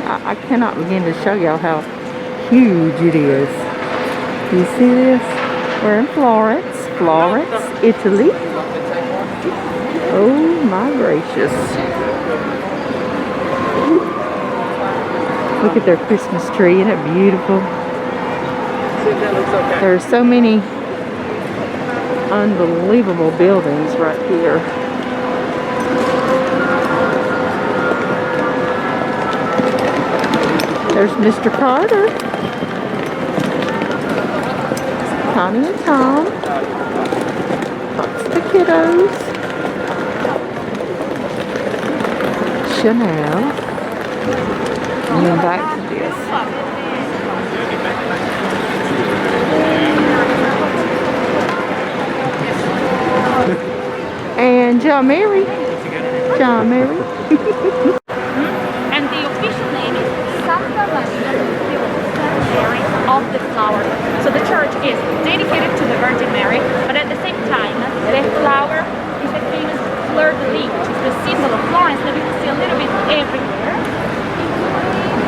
I cannot begin to show y'all how huge it is. You see this? We're in Florence, Italy. Oh my gracious. Look at their Christmas tree. Isn't it beautiful? There are so many unbelievable buildings right here. There's Mr. Carter. Tommy and Tom. Lots of the kiddos. Chanel. And then back to this. And John Mary. And the official name is Santa Maria of the Flower. So the church is dedicated to the Virgin Mary, but at the same time, the flower is the famous fleur de lis, which is the symbol of Florence that you can see a little bit everywhere.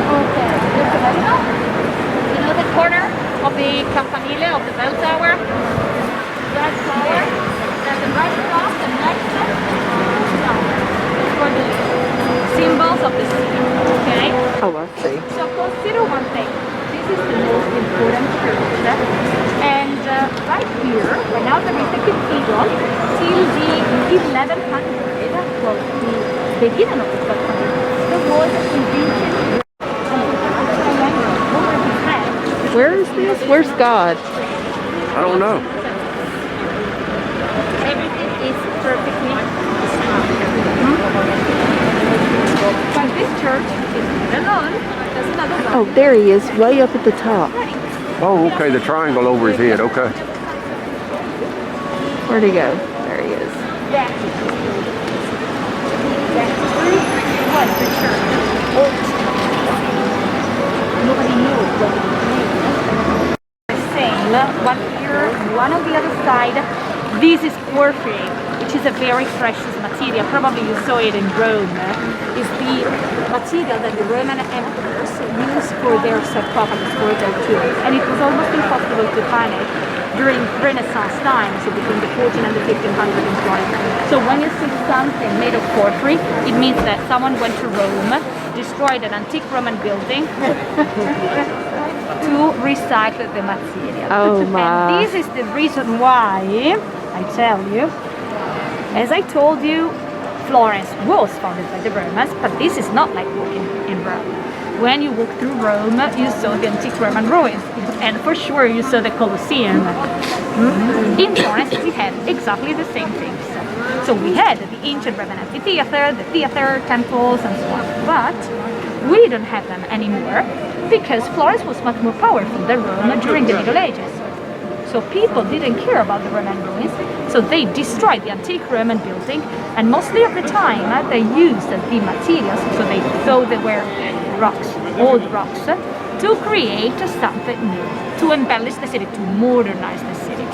Okay, you know the corner of the campanile of the bell tower? That flower, and the right across the next flower for the symbols of the city. Okay? Oh, I see. So consider one thing. This is the most important church. And right here, right now there is the cathedral till the 1100, well, the beginning of the 1200, there was a convention. Where is this? Where's God? I don't know. Everything is perfectly but this church is alone. There's another one. Oh, there he is, way up at the top. Oh, okay, the triangle over his head, okay. Where'd he go? There he is. That was the church. Nobody knew what it was. Same, one here, one on the other side. This is porphyry, which is a very precious material. Probably you saw it in Rome. It's the material that the Roman emperors used for their sarcophagus, for their tombs. And it was almost impossible to find it during Renaissance times, so between the 14 and the 1500 in Florence. So when you see something made of porphyry, it means that someone went to Rome, destroyed an antique Roman building to recycle the material. Oh my. And this is the reason why, I tell you, as I told you, Florence was founded by the Romans, but this is not like walking in Rome. When you walk through Rome, you saw the antique Roman ruins, and for sure you saw the Colosseum. In Florence, we had exactly the same things. So we had the ancient Roman amphitheater, the theater, temples, and so on. But we don't have them anymore because Florence was much more powerful than Rome during the Middle Ages. So people didn't care about the Roman ruins, so they destroyed the antique Roman building, and mostly of the time they used the materials, so they thought they were rocks, old rocks, to create something new, to embellish the city, to modernize the city.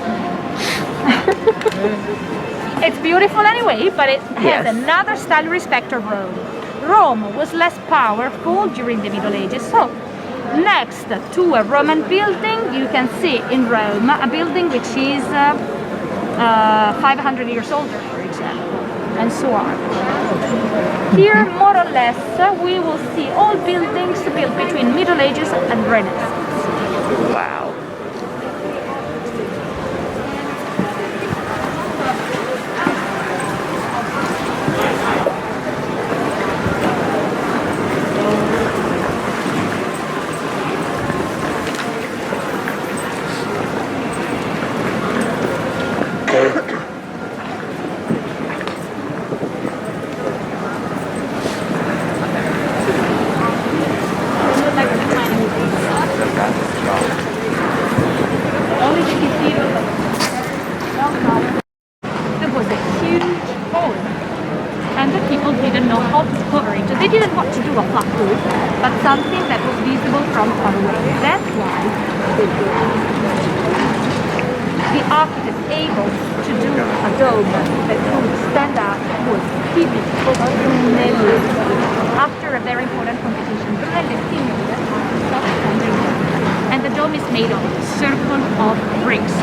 It's beautiful anyway, but it has another style respect of Rome. Rome was less powerful during the Middle Ages, so next to a Roman building, you can see in Rome a building which is 500 years older, for example, and so on. Here, more or less, we will see all buildings built between Middle Ages and Renaissance. Wow. There was a huge hole, and the people didn't know how to cover it. They didn't want to do a flat roof, but something that was visible from far away. That's why the architect able to do a dome that could stand up was Philip. After a very important competition And the dome is made of a circle of bricks,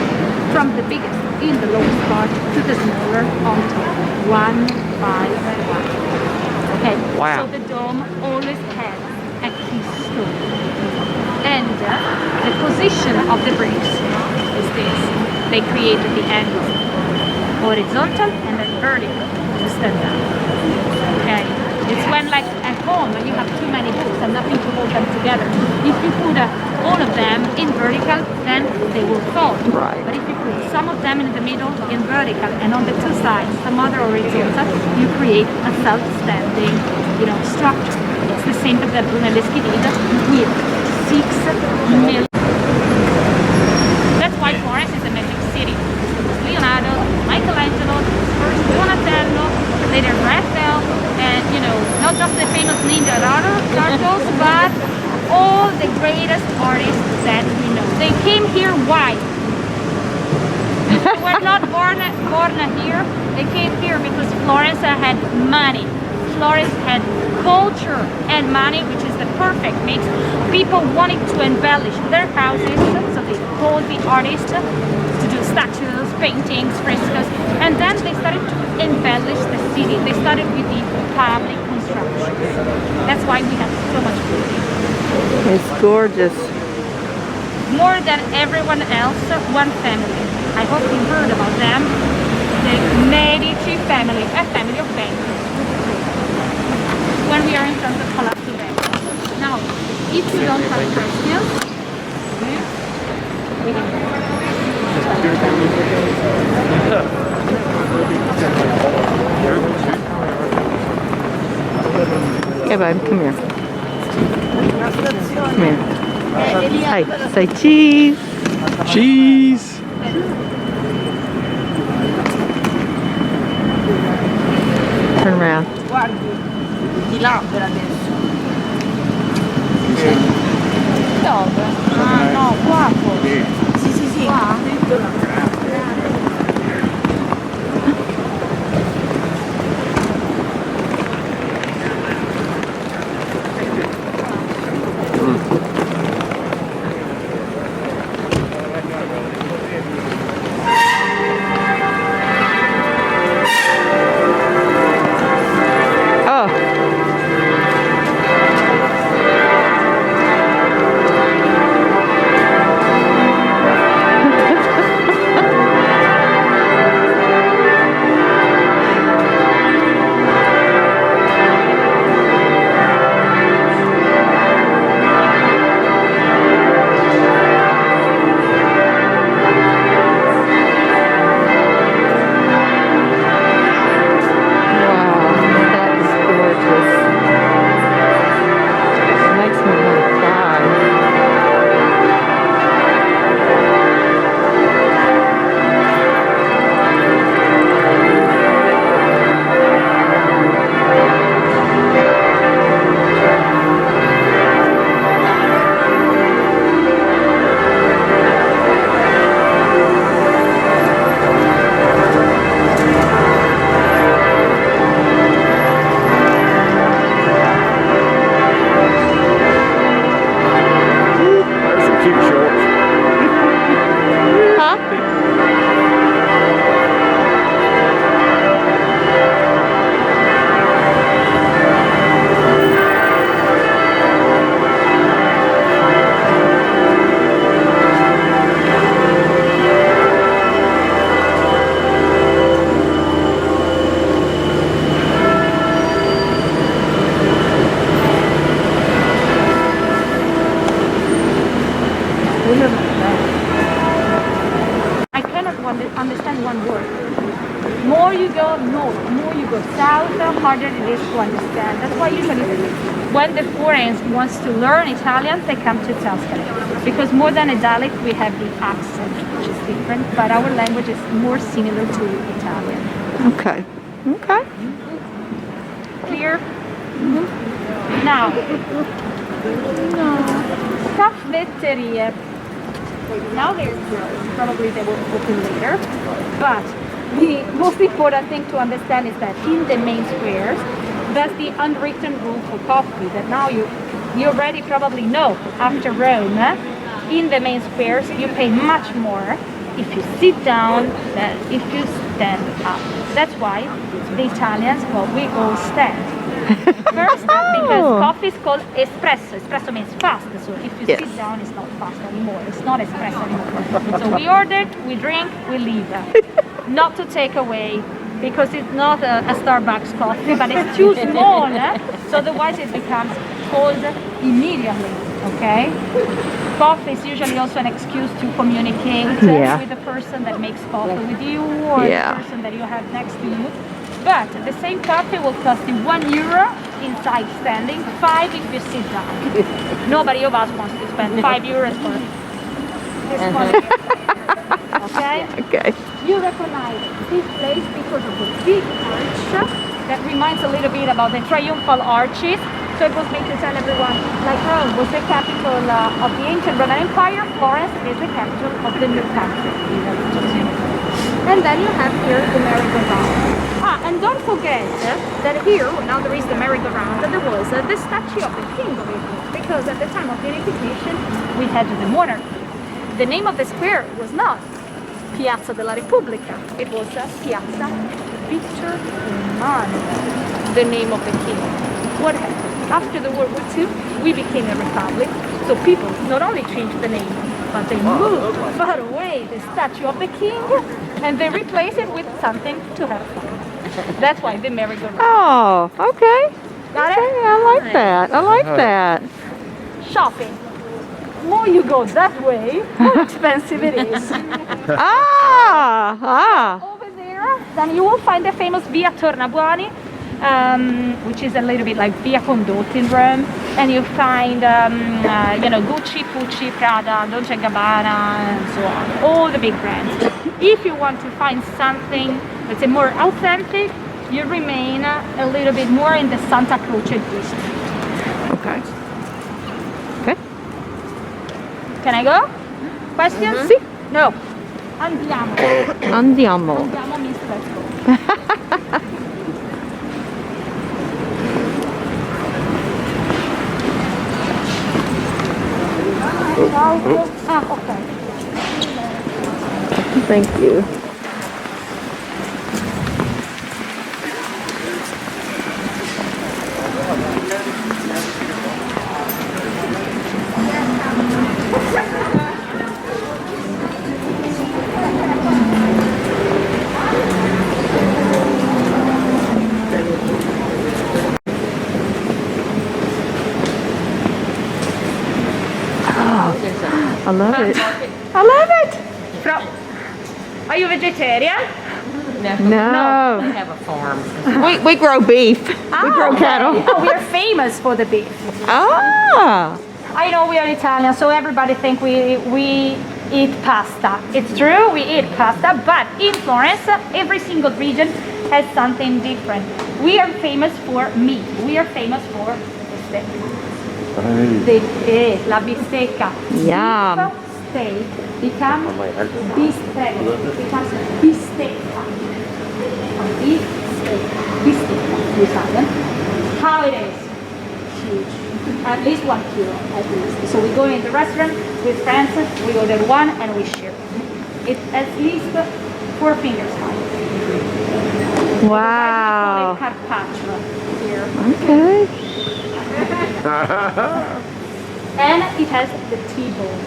from the biggest in the lowest part to the smaller on top, one by one. Okay, Wow. so the dome always has a key stone. And the position of the bricks is this. They created the angle horizontal and then vertical to stand up. Okay, it's when like at home when you have too many books and nothing to hold them together. If you put all of them in vertical, then they will fall. Right. But if you put some of them in the middle in vertical and on the two sides some other horizontal, you create a self-standing, structure. It's the same that Brunelleschi did with 6 million. That's why Florence is a magic city. Leonardo, Michelangelo, first Donatello, later Raphael, and not just the famous ninja turtles, but all the greatest artists that we know. They came here why? They were not born here. They came here because Florence had money. Florence had culture and money, which is the perfect mix. People wanted to embellish their houses, so they called the artists to do statues, paintings, frescoes, and then they started to embellish the city. They started with the public construction. That's why we have so much beauty. It's gorgeous. More than everyone else, one family. I hope you heard about them. The Medici family, a family of bankers. When we are in front of Ponte Vecchio. Now, if you don't have questions, we Hey, babe, come here. Come here. Hey, say cheese. Cheese. Turn around. Di là per adesso. Dove? Ah no, qua forse. Sì. Qua? I cannot understand one word. More you go north, more you go south, the harder it is to understand. That's why usually when the foreigners wants to learn Italian, they come to Tuscany. Because more than a dialect, we have the accent, which is different, but our language is more similar to Italian. Okay. Okay. Clear? Now, caffetterie. Now they're closed. Probably they will open later. But the most important thing to understand is that in the main squares, that's the unwritten rule for coffee, that now you you already probably know after Rome, in the main squares, you pay much more if you sit down than if you stand up. That's why the Italians, well, we all stand. First, because coffee is called espresso. Espresso means fast, so if you sit down, it's not fast anymore. It's not espresso anymore. So we order, we drink, we leave. Not to take away, because it's not a Starbucks coffee, but it's too small. So otherwise it becomes cold immediately. Okay? Coffee is usually also an excuse to communicate with the person that makes coffee with you, or the person that you have next to you. But the same coffee will cost you €1 inside standing, 5 if you sit down. Nobody of us wants to spend €5 for this coffee. Okay? Okay. You recognize this place because of the big arch that reminds a little bit about the triumphal arches. So it was made to tell everyone, like Rome was the capital of the ancient Roman Empire, Florence is the capital of the new country. And then you have here the merry-go-round. And don't forget that here, now there is the merry-go-round, there was the statue of the king of Italy, because at the time of the unification we had the monarchy. The name of the square was not Piazza della Repubblica, it was Piazza Victor Emmanuel, the name of the king. What happened? After the World War II, we became a republic, so people not only changed the name, but they moved far away the statue of the king, and they replaced it with something to have fun. That's why the merry-go-round. Oh, okay. Got it? Okay, I like that. I like that. Shopping. More you go that way, more expensive it is. Over there, then you will find the famous Via Tornabuoni, which is a little bit like Via Condotti in Rome, and you find, Gucci, Pucci, Prada, Dolce & Gabbana, and so on, all the big brands. If you want to find something that's more authentic, you remain a little bit more in the Santa Croce district. Okay. Okay. Can I go? Questions? Sì. No. Andiamo. Andiamo. Andiamo means let's go. Okay. Thank you. I love it. I love it. Are you vegetarian? No. We have a farm. We grow beef. We grow cattle. Oh, we are famous for the beef. Ah. I know we are Italian, so everybody think we eat pasta. It's true, we eat pasta, but in Florence, every single region has something different. We are famous for meat. We are famous for the steak. La bistecca. Yum. Beef steak becomes bistecca. Becomes bistecca. Beef steak. Bistecca. Italian. How it is? Huge. At least 1 kilo, at least. So we go in the restaurant with friends, we order one and we share. It's at least 4 fingers high. Wow. We call it carpaccio here. Okay. And it has the T-bone.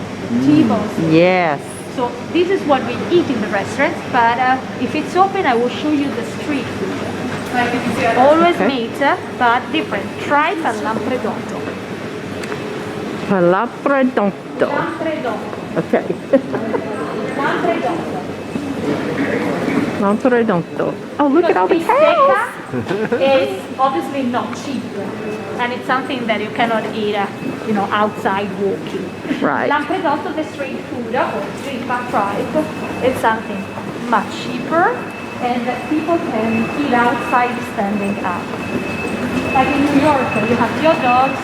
T-bones. Yes. So this is what we eat in the restaurants, but if it's open, I will show you the street food. Always meat, but different. Tripe and lampredotto. Lampredotto. Lampredotto. Okay. Lampredotto. Lampredotto. Oh, look at all the cows. Bistecca is obviously not cheap, and it's something that you cannot eat, outside walking. Right. Lampredotto, the street food or street tripe, is something much cheaper, and that people can eat outside standing up. Like in New York, you have your dogs.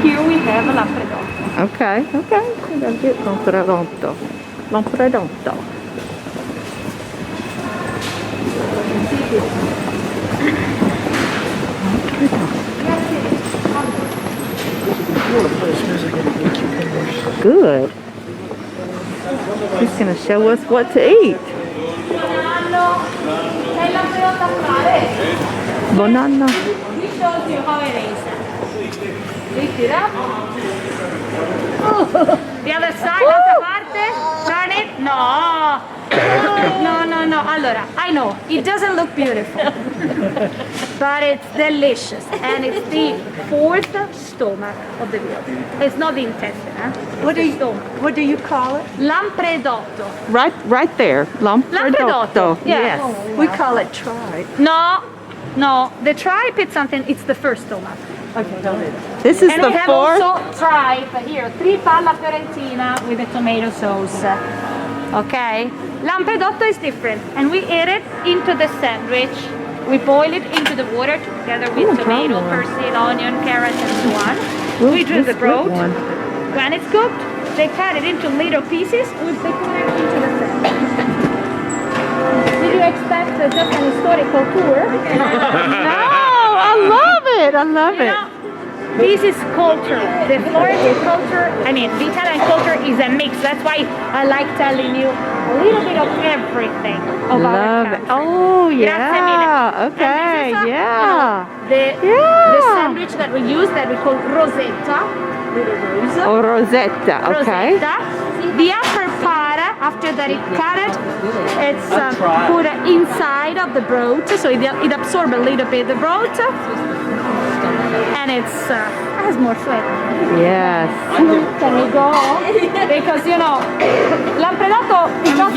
Here we have a lampredotto. Okay. Okay. I'm gonna get lampredotto. Lampredotto. Good. He's going to show us what to eat. Bonanno. He shows you how it is. Lift it up. The other side, l'altra parte. Turn it. No. No. Allora, I know, it doesn't look beautiful. But it's delicious. And it's the fourth stomach of the veal. It's not the intestine, huh? What do you call it? Lampredotto. Right there. Lampredotto. Yes. We call it tripe. No. The tripe, it's something, it's the first stomach. Okay, go ahead. This is And the we have fourth. also tripe here, tripa alla fiorentina with the tomato sauce. Okay? Lampredotto is different, and we eat it into the sandwich. We boil it into the water together with tomato, persil, onion, carrot, and so on. We drink the broth. When it's cooked, they cut it into little pieces. We put it into the sandwich. Did you expect just an historical tour? No, I love it. I love You it. know, this is culture. The Florentine culture, the Italian culture is a mix. That's why I like telling you a little bit of everything of our Love it. country. Oh, Grazie yeah. mille. Okay, And this is yeah. the sandwich that we use that we call rosetta. With a rose. Oh, Rosetta. Okay. Rosetta. The upper part, after that it cut it, it's put inside of the broth, so it absorbs a little bit the broth, and it's has more flavor. Yes. Can we go? Because lampredotto is not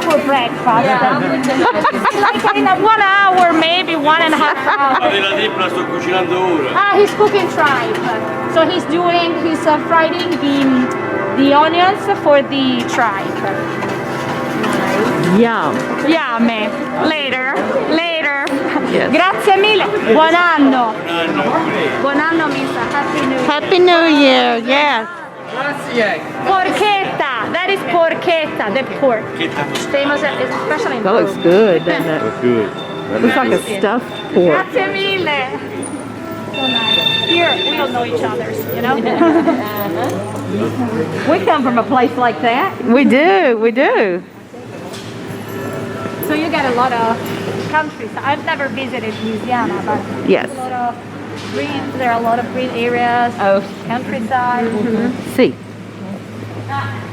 for breakfast. It's like in 1 hour, maybe 1.5 hours. Della tripla sto cucinando ora. He's cooking tripe. So he's frying the onions for the tripe. Yum. Yummy. Later. Yes. Grazie mille. Buon anno. Buon anno means Happy New Year. Happy New Year. Yes. Porchetta. That is porchetta, the pork. Famous, especially in That looks Rome. good, doesn't it? That's good. Looks like a stuffed pork. Grazie mille. So nice. Here, we all know each other, We come from a place like that. We do. So you get a lot of countries. I've never visited Louisiana, but Yes. there are a lot of green areas, countryside. See.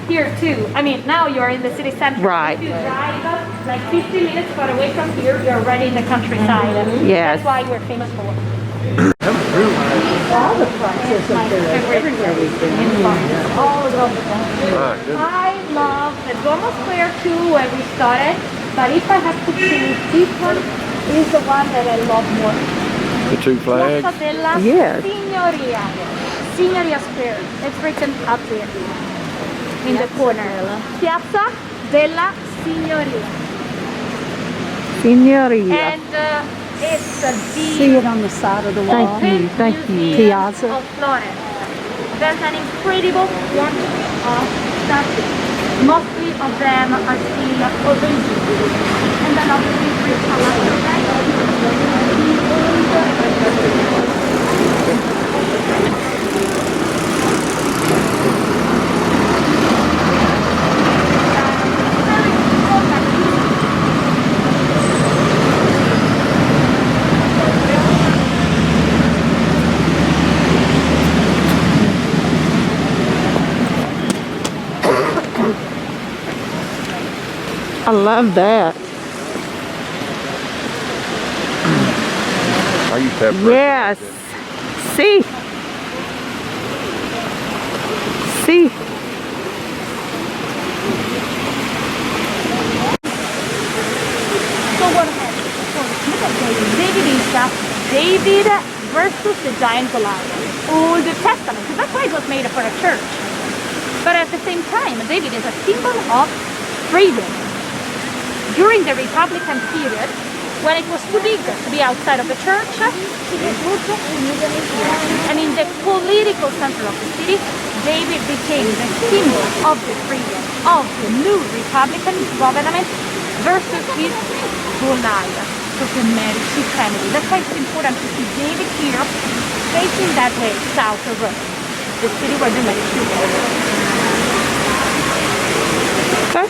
Here too. Now you're in the city center. Right. If you drive like 50 minutes far away from here, you're already in the countryside. Yes. That's why we're famous for. All the prices My up there. favorite Everywhere we've been. in Florence. All over the country. Ah, good. I love the Duomo Square too, where we started. But if I have to choose, this one is the one that I love more. The two flags. Piazza della Yes. Signoria. Signoria Square. It's written up there in the corner. Piazza della Signoria. Signoria. And it's See it on the side of the wall. Thank you. Piazza. of Florence. There's an incredible quantity of statues. Mostly of them are still original. And then obviously I love that. I used to have breakfast. Yes. See. So what happened? Look at David versus the giant Goliath. Old Testament. Because that's why it was made for a church. But at the same time, David is a symbol of freedom. During the Republican period, when it was too big to be outside of the church, he moved to New Jerusalem. And in the political center of the city, David became the symbol of the freedom of the new Republican government versus his Goliath. of the Medici family. That's why it's important to see David here, facing that way, south of Rome, the city where the Medici was. Okay.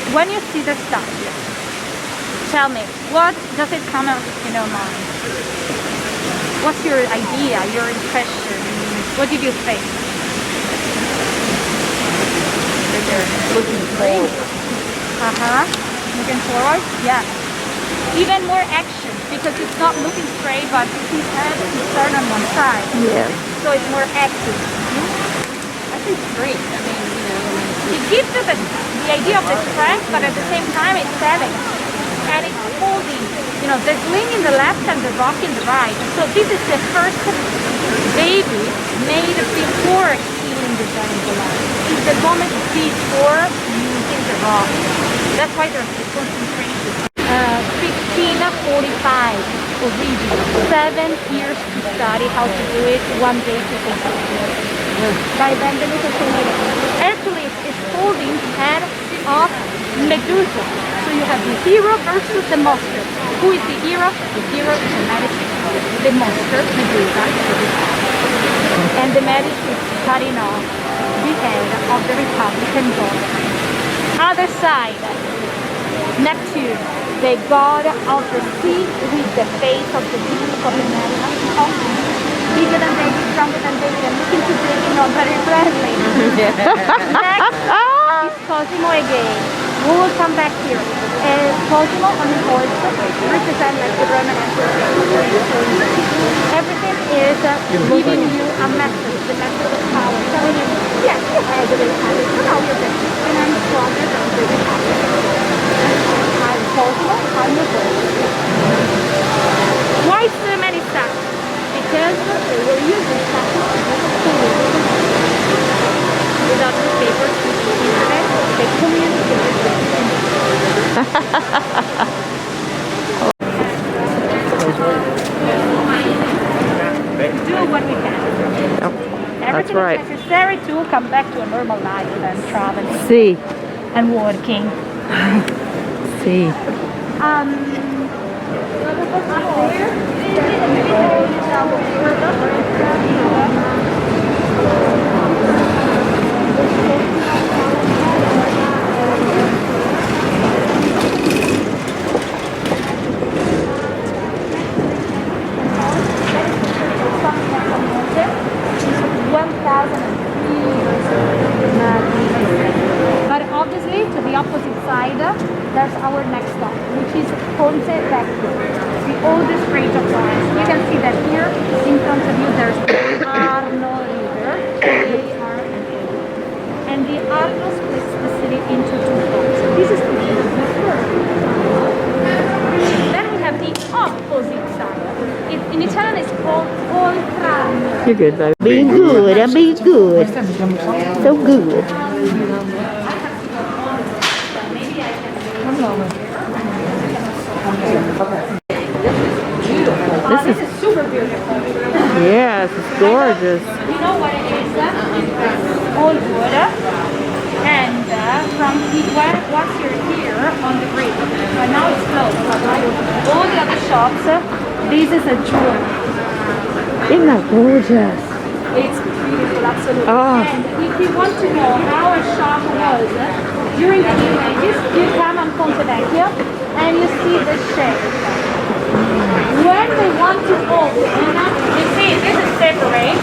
When you see the statue, tell me, what does it come up in your mind? What's your idea, your impression? What did you think? Looking forward. Looking forward? Yeah. Even more action because it's not looking straight, but his head is turned on one side. Yes. So it's more active. I think great. I mean, you know, It gives you the idea of the strength, but at the same time it's heavy. And it's holding, you know, the sling in the left and the rock in the right. So this is the first baby made before healing the triangular. It's the moment before using the rock. That's why there's the concentration. 1545 original. 7 years to study how to do it, 1 day to complete it. By then the little tomato. Actually it's holding head of Medusa. So you have the hero versus the monster. Who is the hero? The hero is the Medici. The monster, Medusa. And the Medici is cutting off the head of the Republican governor. Other side, Neptune, the god of the sea with the face of the beast of the Medici. Bigger than David, stronger than David, and looking to David, not very friendly. Next is Cosimo again. We will come back here. Cosimo on the horse represent like the Roman Emperor. Everything is giving you a message, the message of power, telling you, yes, you have the power, but now you're different, and I'm stronger than David. I'm Cosimo, I'm your horse. Why so many statues? Because they were using statues without the paper, the internet, they communicated with do what we can. Yep. That's Everything right. is necessary to come back to a normal life and traveling See. and working. See. But obviously, to the opposite side, there's our next stop, which is Ponte Vecchio, the oldest bridge of Florence. You can see that here in front of you there's the Arno River, and the Arno splits the city into 2 parts. So this is the first. Then we have the opposite side. In Italian it's called Oltrarno. You're good, baby. Be good. I'm being good. So good. This is super beautiful. Yes, it's gorgeous. You know what it is? It's all wood. And once you're here on the bridge, but now it's closed. All the other shops, this is a jewel. Isn't that gorgeous? It's beautiful, absolutely. Oh. And if you want to know how a shop was during the Middle Ages, you come on Ponte Vecchio and you see the shape. When they want to open, you see this is separate.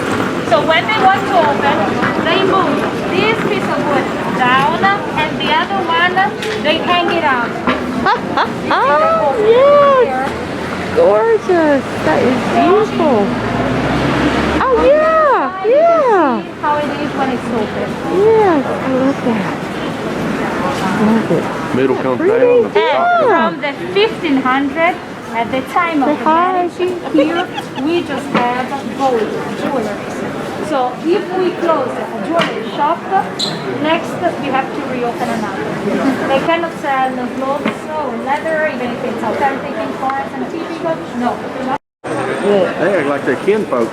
So when they want to open, they move this piece of wood down and the other one, they hang it out. Oh, yes. Gorgeous. That is beautiful. Oh, yeah. Yeah. How it is when it's open. Yes, I love that. I love it. Middle comes Pretty. down, the top Yeah. From the 1500s, at the time of the Medici, here we just have gold jewelry. So if we close a jewelry shop, next we have to reopen another. They cannot sell clothes or leather, even if it's authentic in Florence and typical. No. They act like they're kinfolk.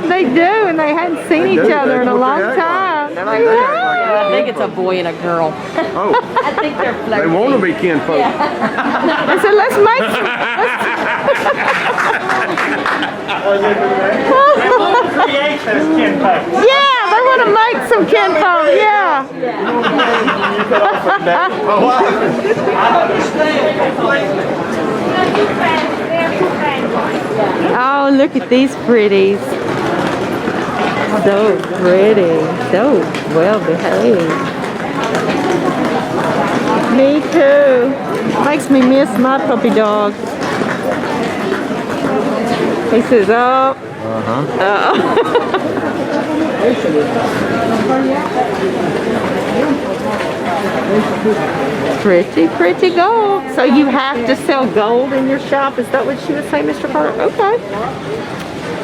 They do, and they hadn't seen They each do. other in That's a what long they act like. time. They're like, They act like I think it's a boy and a girl. Oh, I think they're they flirting. want to be kinfolk. I said, let's make some. Create those kinfolk. Yeah, they want to make some kinfolk. Yeah. Oh, look at these pretties. So pretty. So well behaved. Me too. Makes me miss my puppy dog. He says, oh. Pretty, pretty gold. So you have to sell gold in your shop? Is that what she was saying, Mr. Carter? Okay.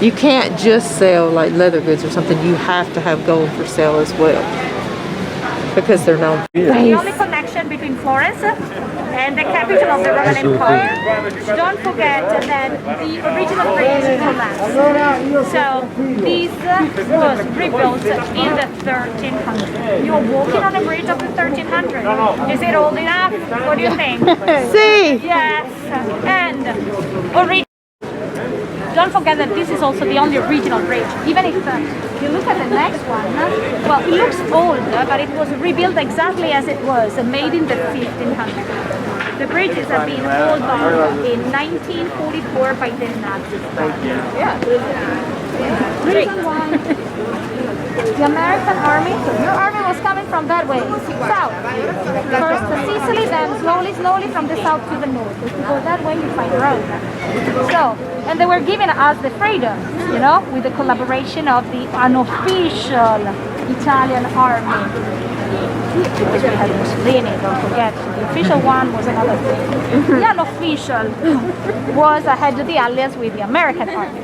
You can't just sell like leather goods or something. You have to have gold for sale as well. Because they're known. The only connection between Florence and the capital of the Roman Empire. Don't forget that the original bridge collapsed. So this was rebuilt in the 1300s. You're walking on a bridge of the 1300s. Is it old enough? What do you think? See? Yes. And don't forget that this is also the only original bridge. Even if you look at the next one, well, it looks old, but it was rebuilt exactly as it was, made in the 1500s. The bridges have been pulled down in 1944 by the Nazis. Yeah. Reason why the American army, your army was coming from that way, south. First to Sicily, then slowly from the south to the north. If you go that way, you find Rome. So, and they were giving us the freedom, you know, with the collaboration of the unofficial Italian army. Because we had Mussolini, don't forget. The official one was another thing. The unofficial was had the alliance with the American army.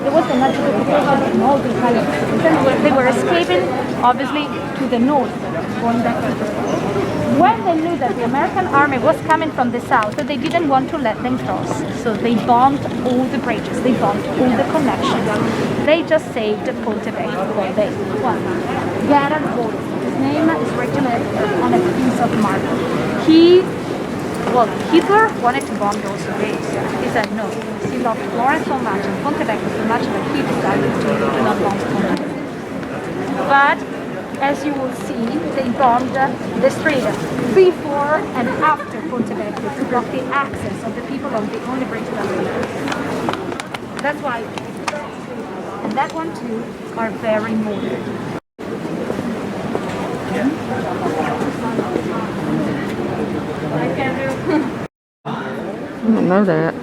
There was the nazification in all the Italian cities. They were escaping, obviously, to the north, going back to the north. When they knew that the American army was coming from the south, they didn't want to let them cross. So they bombed all the bridges, they bombed all the connections. They just saved Ponte Vecchio. Gerard Wolf, his name is written on a piece of marble. Hitler wanted to bomb those bridges. He said no. He loved Florence so much and Ponte Vecchio so much that he decided to not bomb Ponte Vecchio. But as you will see, they bombed the street before and after Ponte Vecchio to block the access of the people on the only bridge that was there. That's why. And that one too are very modern. I didn't know that.